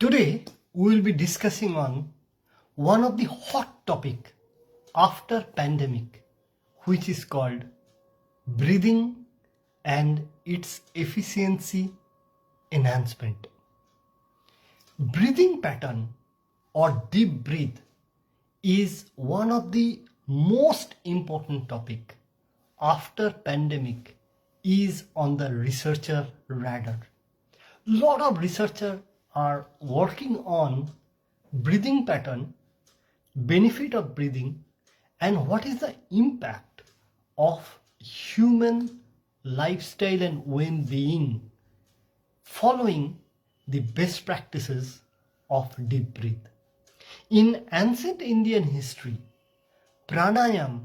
Today we will be discussing on one of the hot topic after pandemic, which is called breathing and its efficiency enhancement. Breathing pattern or deep breath is one of the most important topic after pandemic is on the researcher radar. Lot of researchers are working on breathing pattern, benefit of breathing, and what is the impact of human lifestyle and well-being following the best practices of deep breath. In ancient Indian history, pranayam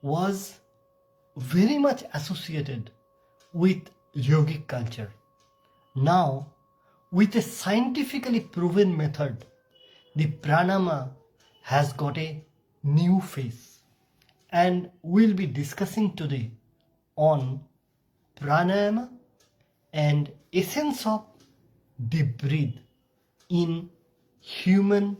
was very much associated with yogic culture. Now, with a scientifically proven method, the pranayama has got a new face, and we'll be discussing today on pranayama and essence of deep breath in human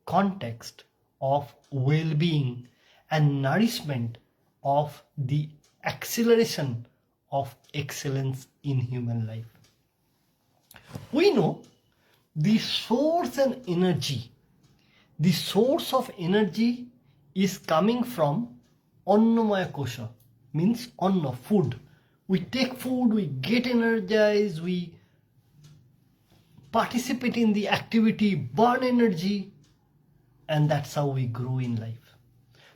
context of well-being and nourishment of the acceleration of excellence in human life. We know the source and energy. The source of energy is coming from annamaya kosha, means anna, food. We take food, we get energized, we participate in the activity, burn energy, and that's how we grow in life.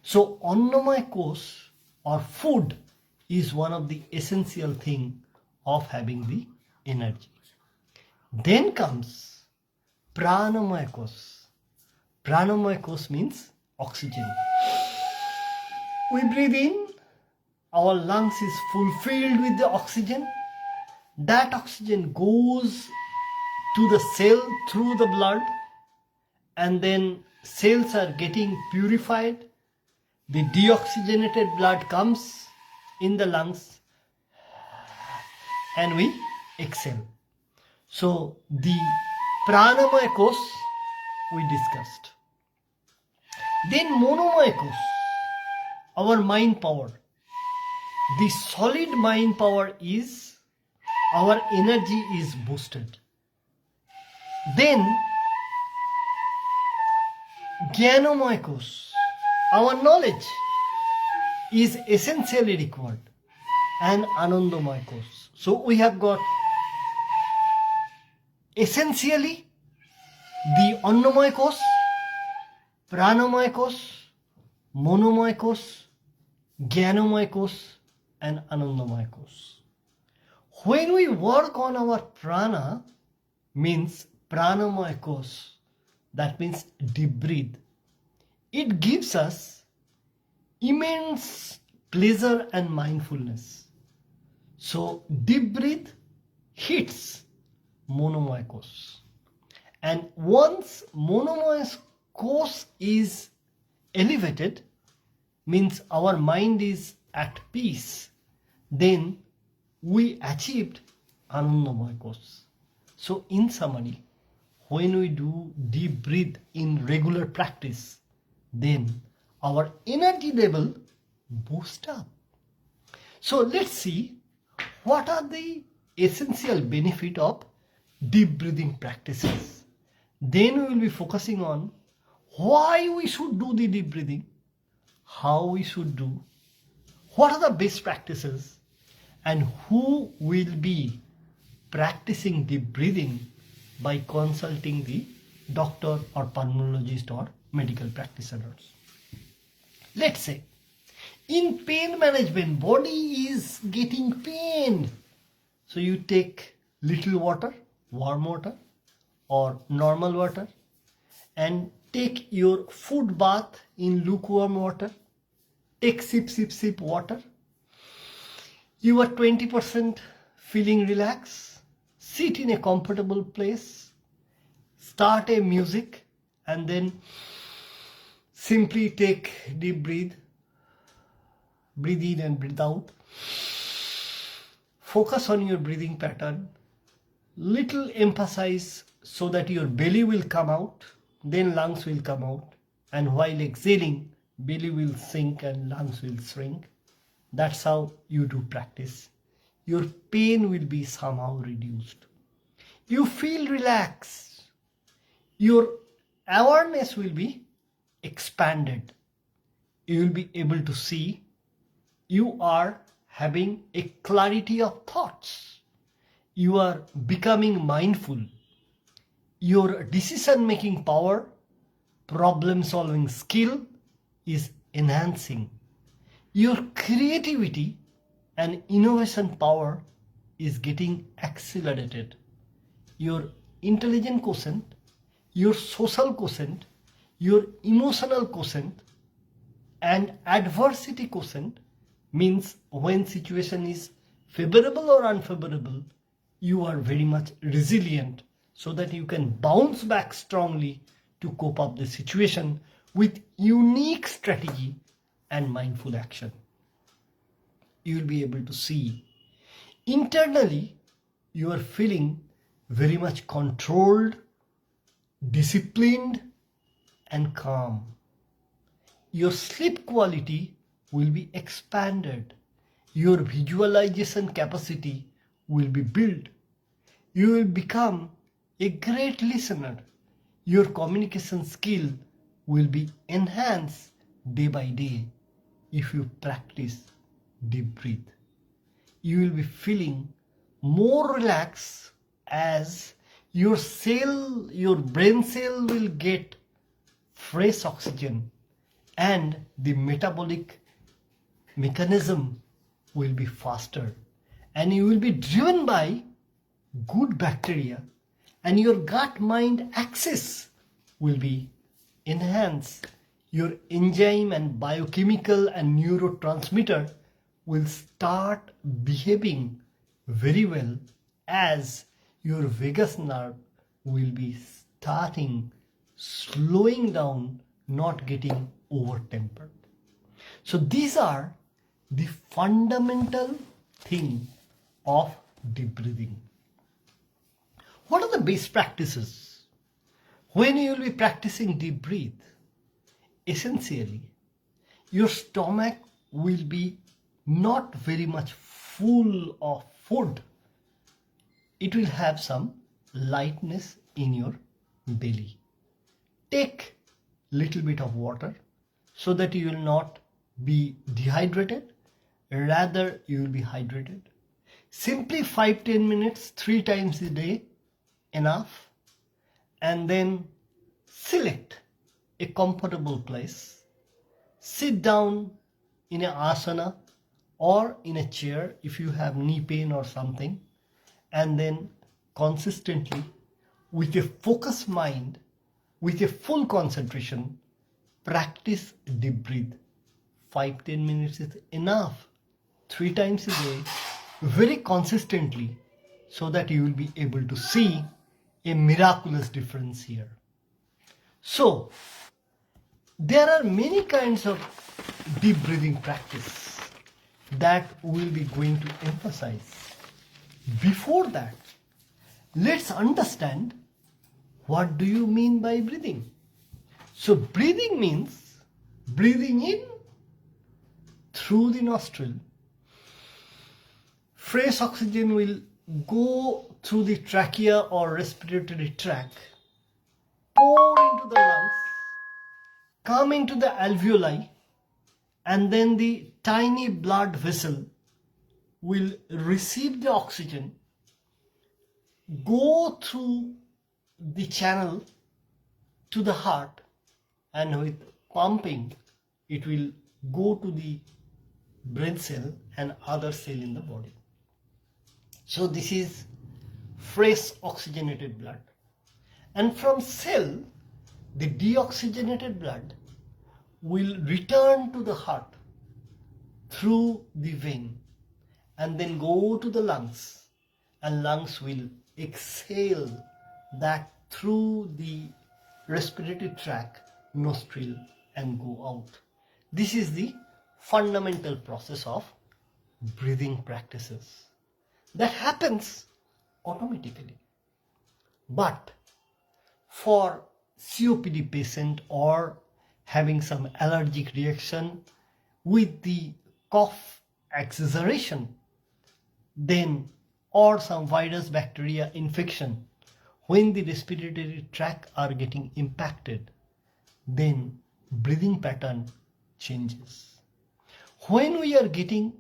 So annamaya kosha or food is one of the essential thing of having the energy. Then comes pranamaya kosha. Pranamaya kosha means oxygen. We breathe in, our lungs is fulfilled with the oxygen. That oxygen goes to the cell through the blood, and then cells are getting purified. The deoxygenated blood comes in the lungs and we exhale. So the pranamaya kosha we discussed. Then monomaya kosha, our mind power. The solid mind power is our energy is boosted. Then jnanamaya kosha, our knowledge is essentially required, and anandamaya kosha. So we have got essentially the annamaya kosha, pranamaya kosha, monomaya kosha, jnanamaya kosha, and anandamaya kosha. When we work on our prana, means pranamaya kosha, that means deep breath, it gives us immense pleasure and mindfulness. So deep breath hits monomaya kosha. And once monomaya kosha is elevated, means our mind is at peace, then we achieved anandamaya kosha. So in summary, when we do deep breath in regular practice, then our energy level boosts up. So let's see what are the essential benefit of deep breathing practices. Then we will be focusing on why we should do the deep breathing, how we should do, what are the best practices, and who will be practicing deep breathing by consulting the doctor or pulmonologist or medical practitioners. Let's say in pain management, body is getting pain, so you take little water, warm water or normal water, and take your food bath in lukewarm water. Take sip water. You are 20% feeling relaxed. Sit in a comfortable place. Start a music and then simply take deep breath. Breathe in and breathe out. Focus on your breathing pattern. Little emphasize so that your belly will come out, then lungs will come out, and while exhaling, belly will sink and lungs will shrink. That's how you do practice. Your pain will be somehow reduced. You feel relaxed. Your awareness will be expanded. You will be able to see. You are having a clarity of thoughts. You are becoming mindful. Your decision-making power, problem-solving skill is enhancing. Your creativity and innovation power is getting accelerated. Your intelligent quotient, your social quotient, your emotional quotient, and adversity quotient means when situation is favorable or unfavorable, you are very much resilient so that you can bounce back strongly to cope up the situation with unique strategy and mindful action. You will be able to see internally you are feeling very much controlled, disciplined, and calm. Your sleep quality will be expanded. Your visualization capacity will be built. You will become a great listener. Your communication skill will be enhanced day by day if you practice deep breath. You will be feeling more relaxed as your brain cell will get fresh oxygen and the metabolic mechanism will be faster, and you will be driven by good bacteria, and your gut-mind axis will be enhanced. Your enzyme and biochemical and neurotransmitter will start behaving very well as your vagus nerve will be starting slowing down, not getting over-tempered. So these are the fundamental thing of deep breathing. What are the best practices? When you will be practicing deep breath, essentially, your stomach will be not very much full of food. It will have some lightness in your belly. Take little bit of water so that you will not be dehydrated, rather you will be hydrated. Simply 5-10 minutes 3 times a day enough, and then select a comfortable place. Sit down in an asana or in a chair if you have knee pain or something, and then consistently with a focused mind, with a full concentration, practice deep breath. 5-10 minutes is enough, 3 times a day, very consistently, so that you will be able to see a miraculous difference here. So, there are many kinds of deep breathing practice that we'll be going to emphasize. Before that, let's understand what do you mean by breathing. So breathing means breathing in through the nostril. Fresh oxygen will go through the trachea or respiratory tract, pour into the lungs, come into the alveoli, and then the tiny blood vessel will receive the oxygen, go through the channel to the heart, and with pumping it will go to the brain cell and other cell in the body. So this is fresh oxygenated blood, and from cell the deoxygenated blood will return to the heart through the vein and then go to the lungs, and lungs will exhale that through the respiratory tract, nostril, and go out. This is the fundamental process of breathing practices that happens automatically. But for COPD patient or having some allergic reaction with the cough exaggeration, then or some virus bacteria infection, when the respiratory tract are getting impacted, then breathing pattern changes. When we are getting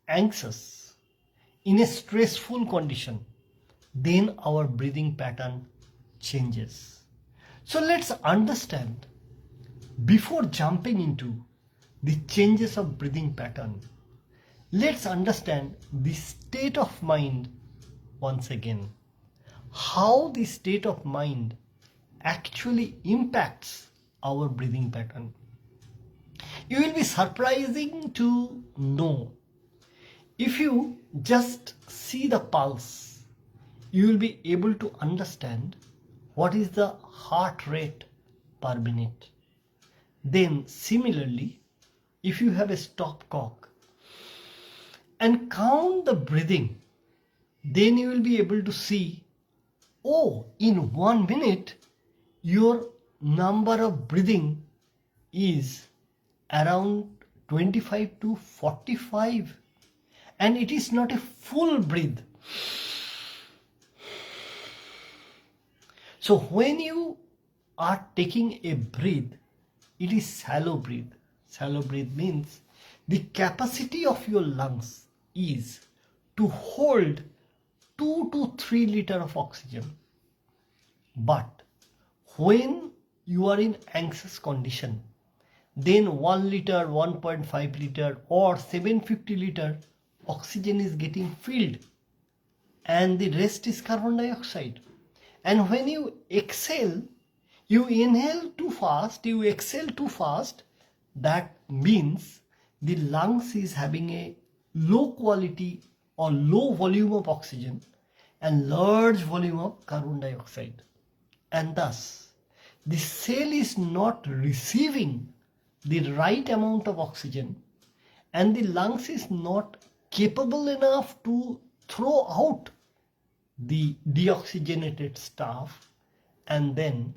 anxious in a stressful condition, then our breathing pattern changes. So let's understand, before jumping into the changes of breathing pattern, let's understand the state of mind once again. How the state of mind actually impacts our breathing pattern. You will be surprising to know, if you just see the pulse, you will be able to understand what is the heart rate per minute. Then similarly, if you have a stopcock and count the breathing, then you will be able to see, oh, in 1 minute your number of breathing is around 25 to 45, and it is not a full breath. So when you are taking a breath, it is shallow breath. Shallow breath means the capacity of your lungs is to hold 2 to 3 liters of oxygen. But when you are in anxious condition, then 1 liter, 1.5 liter or 750 liter oxygen is getting filled, and the rest is carbon dioxide. And when you exhale, you inhale too fast, you exhale too fast, that means the lungs is having a low quality or low volume of oxygen and large volume of carbon dioxide. And thus, the cell is not receiving the right amount of oxygen, and the lungs is not capable enough to throw out the deoxygenated stuff, and then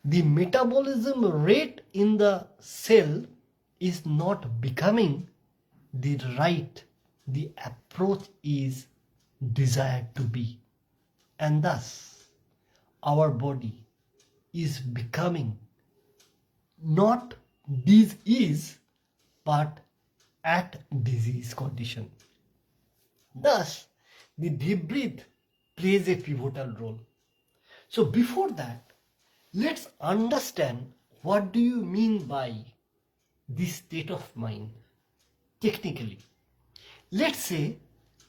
the metabolism rate in the cell is not becoming the right, the approach is desired to be. And thus our body is becoming not disease but at disease condition. Thus the deep breath plays a pivotal role. So before that, let's understand, what do you mean by this state of mind technically? Let's say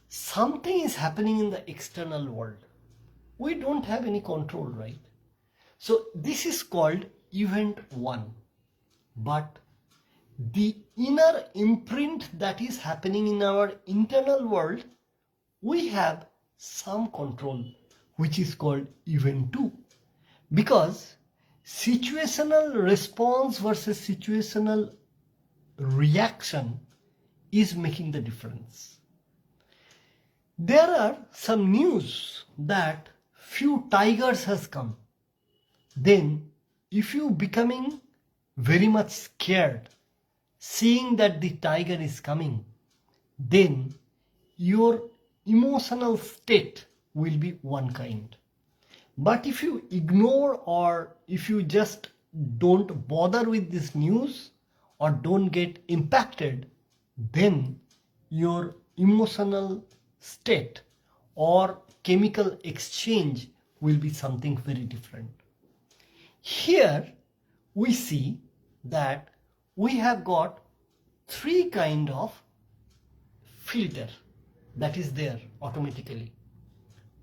something is happening in the external world. We don't have any control, right? So this is called event 1. But the inner imprint that is happening in our internal world, we have some control, which is called event 2. Because situational response versus situational reaction is making the difference. There are some news that few tigers has come. Then if you becoming very much scared seeing that the tiger is coming, then your emotional state will be one kind. But if you ignore, or if you just don't bother with this news or don't get impacted, then your emotional state or chemical exchange will be something very different. Here we see that we have got 3 kind of filter that is there automatically.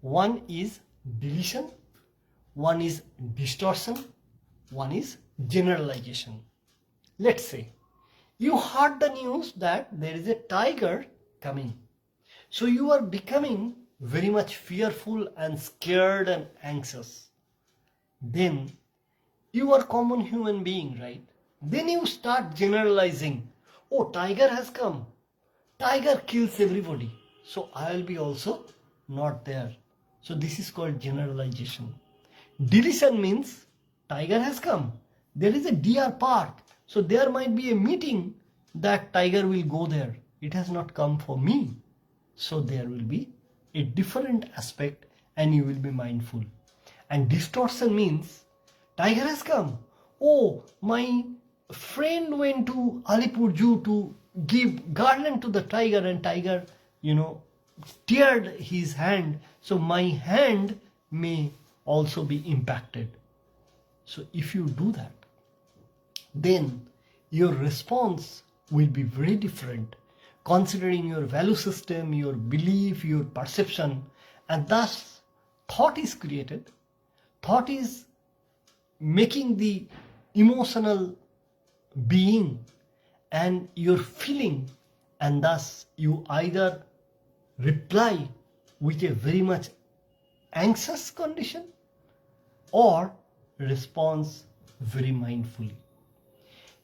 One is deletion, one is distortion, one is generalization. Let's say you heard the news that there is a tiger coming. So you are becoming very much fearful and scared and anxious. Then you are common human being, right? Then you start generalizing. Oh, tiger has come. Tiger kills everybody. So I will be also not there. So this is called generalization. Deletion means tiger has come. There is a deer park. So there might be a meeting that tiger will go there. It has not come for me. So there will be a different aspect and you will be mindful. And distortion means tiger has come. Oh, my friend went to Alipur Zoo to give garland to the tiger and tiger, teared his hand. So my hand may also be impacted. So if you do that, then your response will be very different considering your value system, your belief, your perception, and thus thought is created. Thought is making the emotional being and your feeling, and thus you either reply with a very much anxious condition or response very mindfully.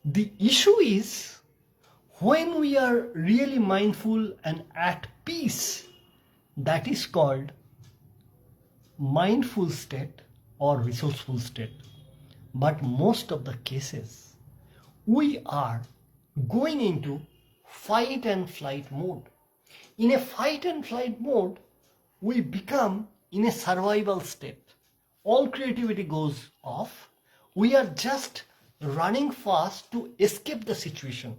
The issue is when we are really mindful and at peace, that is called mindful state or resourceful state. But most of the cases, we are going into fight and flight mode. In a fight and flight mode, we become in a survival state. All creativity goes off. We are just running fast to escape the situation.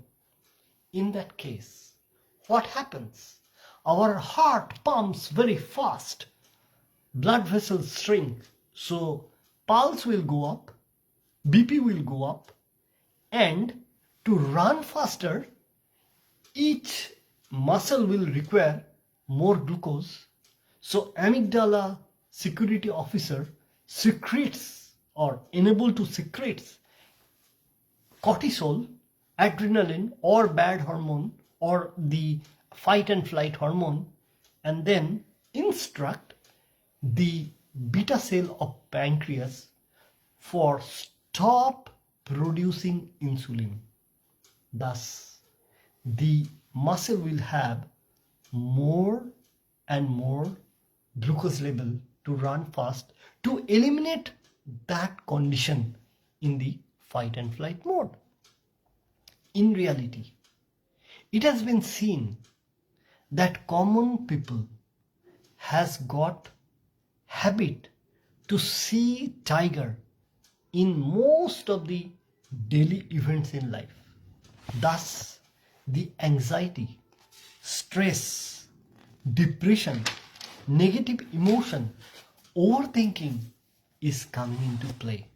In that case, what happens? Our heart pumps very fast. Blood vessels shrink. So pulse will go up, BP will go up, and to run faster, each muscle will require more glucose. So amygdala security officer secretes or enable to secrete cortisol, adrenaline or bad hormone or the fight and flight hormone, and then instruct the beta cell of pancreas for stop producing insulin. Thus, the muscle will have more and more glucose level to run fast to eliminate that condition in the fight and flight mode. In reality, it has been seen that common people has got habit to see tiger in most of the daily events in life. Thus, the anxiety, stress, depression, negative emotion, overthinking is coming into play.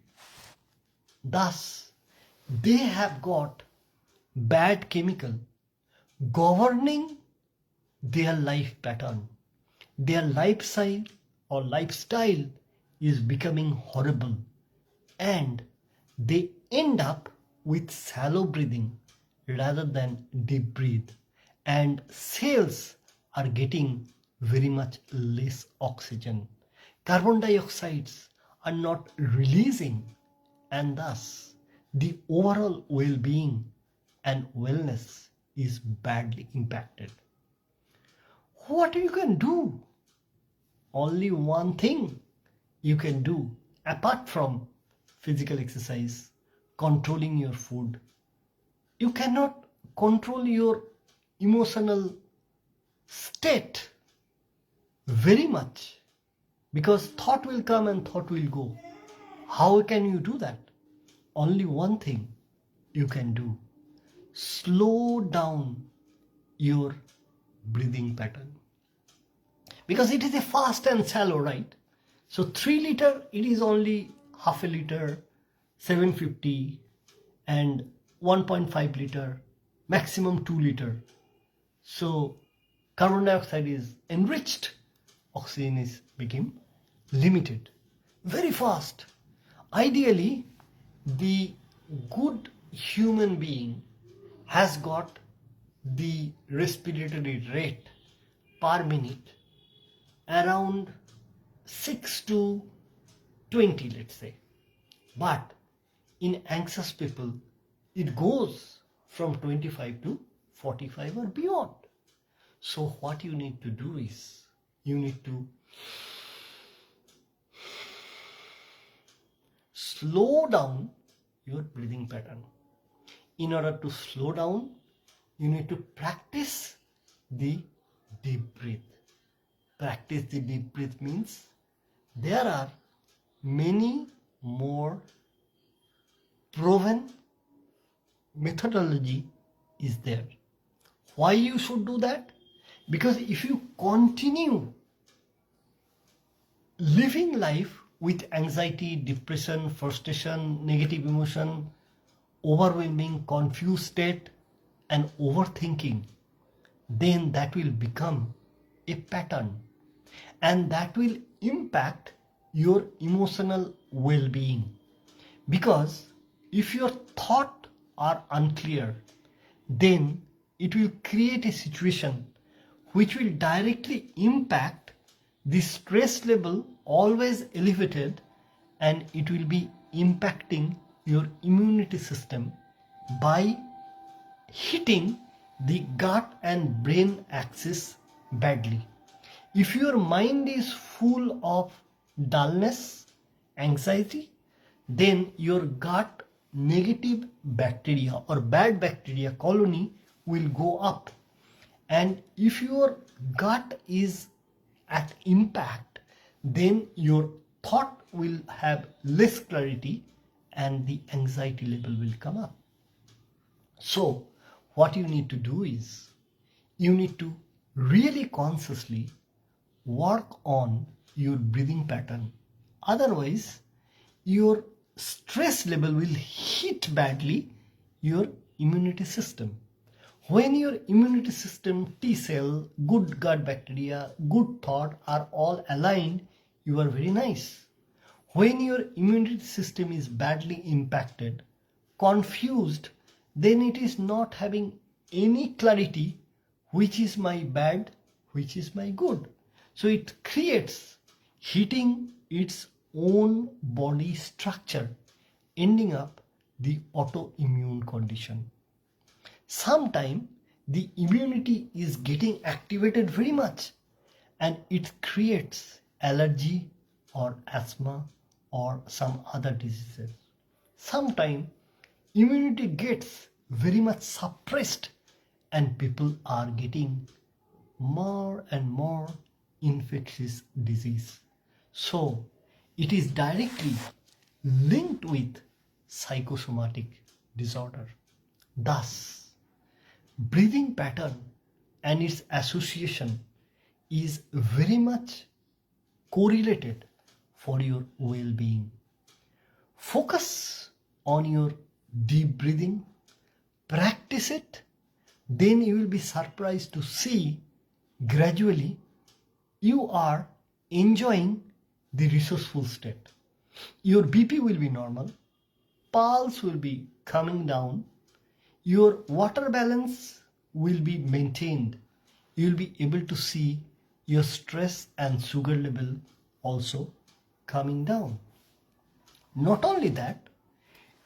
Thus, they have got bad chemical governing their life pattern. Their lifestyle is becoming horrible, and they end up with shallow breathing rather than deep breathe, and cells are getting very much less oxygen. Carbon dioxides are not releasing, and thus the overall well-being and wellness is badly impacted. What you can do? Only one thing you can do apart from physical exercise, controlling your food. You cannot control your emotional state very much because thought will come and thought will go. How can you do that? Only one thing you can do. Slow down your breathing pattern. Because it is a fast and shallow, right? So 3 liter, it is only half a liter, 750, and 1.5 liter, maximum 2 liter. So carbon dioxide is enriched, oxygen is became limited, very fast. Ideally, the good human being has got the respiratory rate per minute around 6 to 20, let's say. But in anxious people, it goes from 25 to 45 or beyond. So what you need to do is, you need to slow down your breathing pattern. In order to slow down, you need to practice the deep breath. Practice the deep breath means there are many more proven methodology is there. Why you should do that? Because if you continue living life with anxiety, depression, frustration, negative emotion, overwhelming, confused state, and overthinking, then that will become a pattern, and that will impact your emotional well-being. Because if your thoughts are unclear, then it will create a situation which will directly impact the stress level always elevated, and it will be impacting your immunity system by hitting the gut and brain axis badly. If your mind is full of dullness, anxiety, then your gut negative bacteria or bad bacteria colony will go up. And if your gut is at impact, then your thought will have less clarity and the anxiety level will come up. So what you need to do is you need to really consciously work on your breathing pattern. Otherwise, your stress level will hit badly your immunity system. When your immunity system, T cell, good gut bacteria, good thought are all aligned, you are very nice. When your immunity system is badly impacted, confused, then it is not having any clarity which is my bad, which is my good. So it creates hitting its own body structure, ending up the autoimmune condition. Sometimes the immunity is getting activated very much, and it creates allergy or asthma or some other diseases. Sometimes immunity gets very much suppressed and people are getting more and more infectious disease. So it is directly linked with psychosomatic disorder. Thus, breathing pattern and its association is very much correlated for your well-being. Focus on your deep breathing, practice it, then you will be surprised to see gradually you are enjoying the resourceful state. Your BP will be normal, pulse will be coming down, your water balance will be maintained. You will be able to see your stress and sugar level also coming down. Not only that,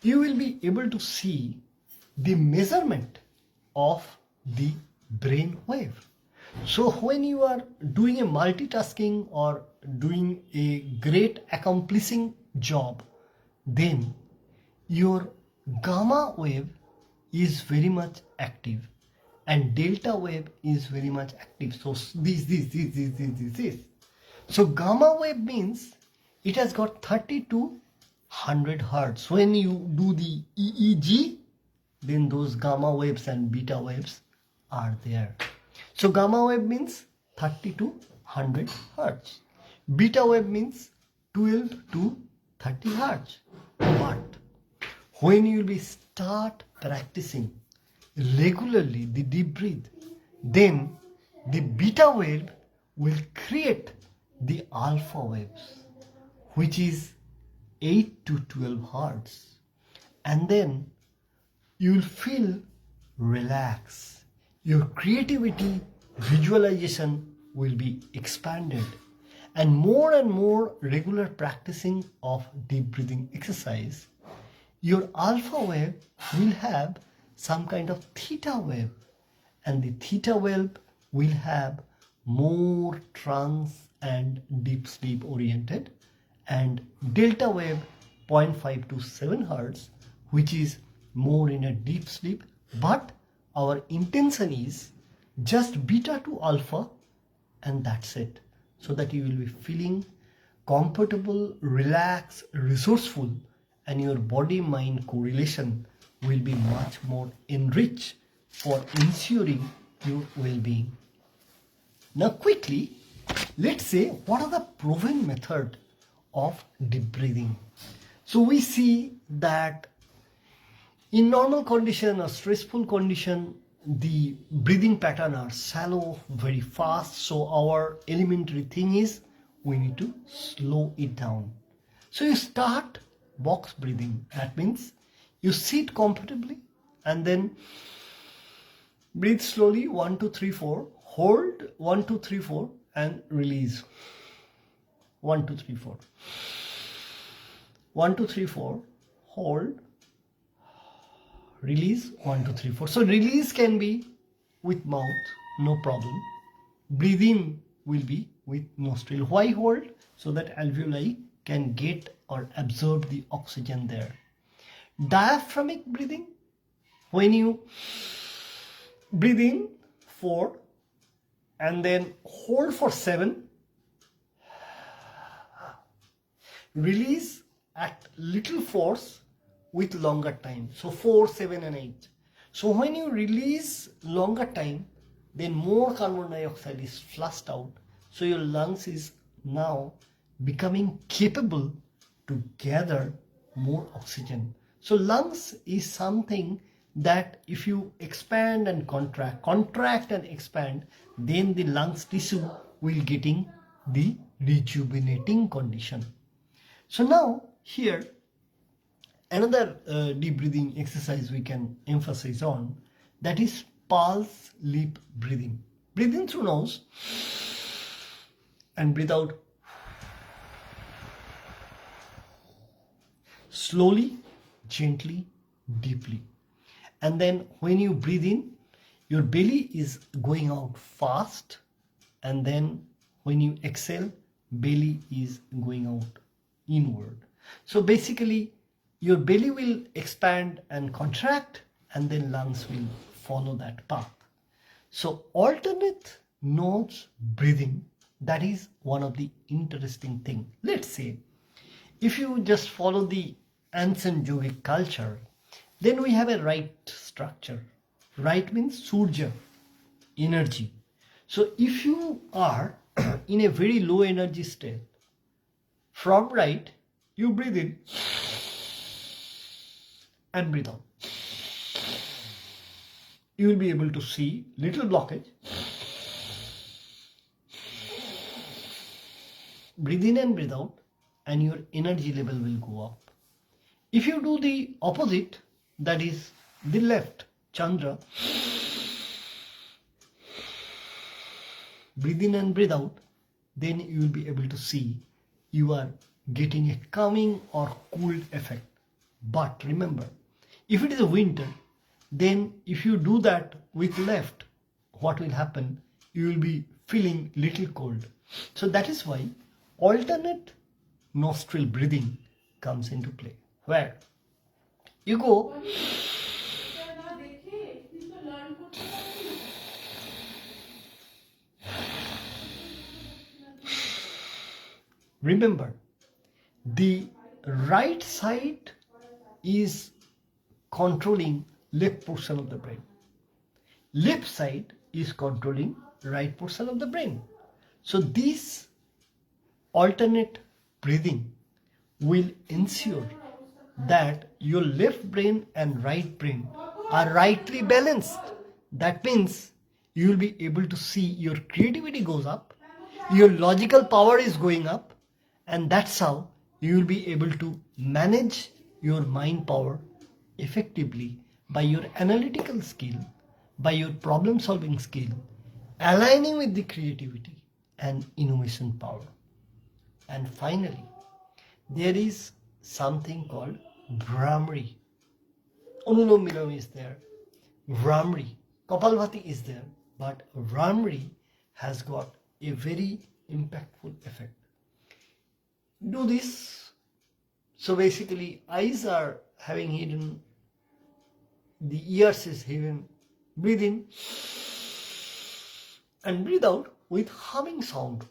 you will be able to see the measurement of the brain wave. So when you are doing a multitasking or doing a great accomplishing job, then your gamma wave is very much active and delta wave is very much active. So this. So gamma wave means it has got 30 to 100 hertz. When you do the EEG, then those gamma waves and beta waves are there. So gamma wave means 30 to 100 hertz. Beta wave means 12 to 30 hertz. But when you will start practicing regularly the deep breath, then the beta wave will create the alpha waves, which is 8 to 12 hertz. And then you will feel relaxed. Your creativity, visualization will be expanded. And more regular practicing of deep breathing exercise, your alpha wave will have some kind of theta wave, and the theta wave will have more trance and deep sleep oriented, and delta wave 0.5 to 7 hertz, which is more in a deep sleep, but our intention is just beta to alpha, and that's it, so that you will be feeling comfortable, relaxed, resourceful, and your body mind correlation will be much more enriched for ensuring your well-being. Now quickly, let's say what are the proven method of deep breathing. So we see that in normal condition or stressful condition, the breathing pattern are shallow, very fast. So our elementary thing is we need to slow it down. So you start box breathing. That means you sit comfortably and then breathe slowly, 1, 2, 3, 4. Hold 1, 2, 3, 4 and release. 1, 2, 3, 4. 1, 2, 3, 4. Hold. Release 1, 2, 3, 4. So release can be with mouth, no problem. Breathe in will be with nostril. Why hold? So that alveoli can get or absorb the oxygen there. Diaphragmic breathing, when you breathe in 4 and then hold for 7, release at little force with longer time. So 4, 7 and 8. So when you release longer time, then more carbon dioxide is flushed out. So your lungs is now becoming capable to gather more oxygen. So lungs is something that if you expand and contract and expand, then the lungs tissue will getting the rejuvenating condition. So now here another deep breathing exercise we can emphasize on, that is pulse lip breathing. Breathe in through nose and breathe out slowly, gently, deeply. And then when you breathe in, your belly is going out fast, and then when you exhale, belly is going out inward. So basically your belly will expand and contract, and then lungs will follow that path. So alternate nose breathing, that is one of the interesting thing. Let's say if you just follow the ancient yogic culture, then we have a right structure. Right means surja, energy. So if you are in a very low energy state, from right you breathe in and breathe out. You will be able to see little blockage. Breathe in and breathe out, and your energy level will go up. If you do the opposite, that is the left, Chandra, breathe in and breathe out, then you will be able to see you are getting a calming or cooled effect. But remember, if it is a winter, then if you do that with left, what will happen? You will be feeling little cold. So that is why alternate nostril breathing comes into play, where you go remember, the right side is controlling left portion of the brain. Left side is controlling right portion of the brain. So this alternate breathing will ensure that your left brain and right brain are rightly balanced. That means you will be able to see your creativity goes up, your logical power is going up, and that's how you will be able to manage your mind power effectively by your analytical skill, by your problem solving skill, aligning with the creativity and innovation power. And finally, there is something called Brahmari. Anulom Vilom is there. Brahmari. Kapalbhati is there. But Brahmari has got a very impactful effect. Do this. So So basically, eyes are having hidden, the ears is hidden. Breathe in and breathe out with humming sound.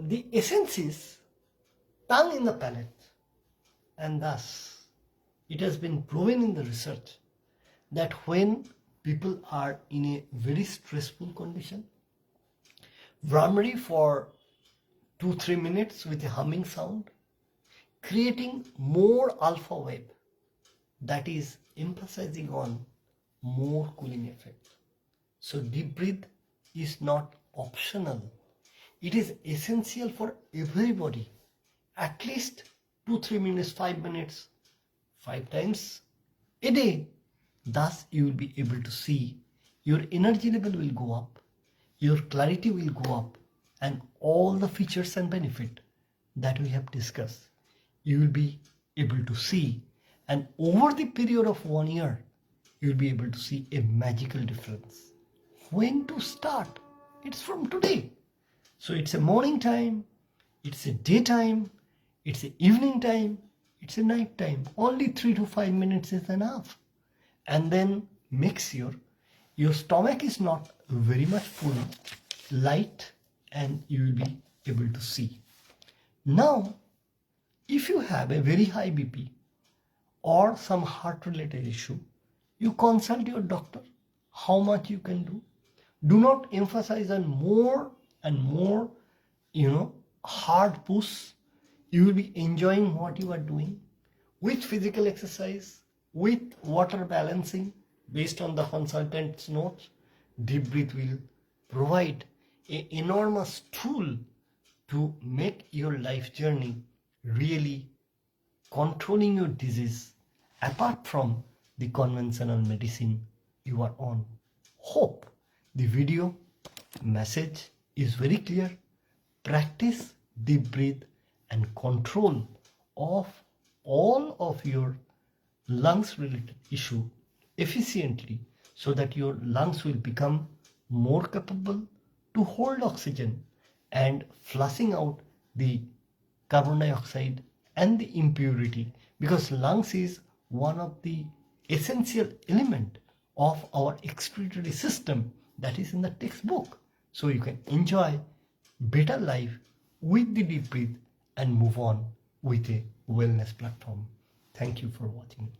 The essence is tongue in the palate, and thus it has been proven in the research that when people are in a very stressful condition, Vramari for 2-3 minutes with a humming sound, creating more alpha wave, that is emphasizing on more cooling effect. So deep breath is not optional. It is essential for everybody. At least 2-3 minutes, 5 minutes, 5 times a day. Thus you will be able to see your energy level will go up, your clarity will go up, and all the features and benefit that we have discussed, you will be able to see. And over the period of 1 year, you will be able to see a magical difference. When to start? It's from today. So it's a morning time, it's a daytime, it's a evening time, it's a night time. Only 3 to 5 minutes is enough. And then make sure your stomach is not very much full, light, and you will be able to see. Now, if you have a very high BP or some heart related issue, you consult your doctor how much you can do. Do not emphasize on more and more, hard push. You will be enjoying what you are doing with physical exercise, with water balancing based on the consultant's notes. Deep breath will provide an enormous tool to make your life journey really controlling your disease apart from the conventional medicine you are on. Hope the video message is very clear. Practice deep breath and control of all of your lungs related issue efficiently so that your lungs will become more capable to hold oxygen and flushing out the carbon dioxide and the impurity, because lungs is one of the essential element of our excretory system that is in the textbook. So you can enjoy better life with the deep breath and move on with a wellness platform. Thank you for watching.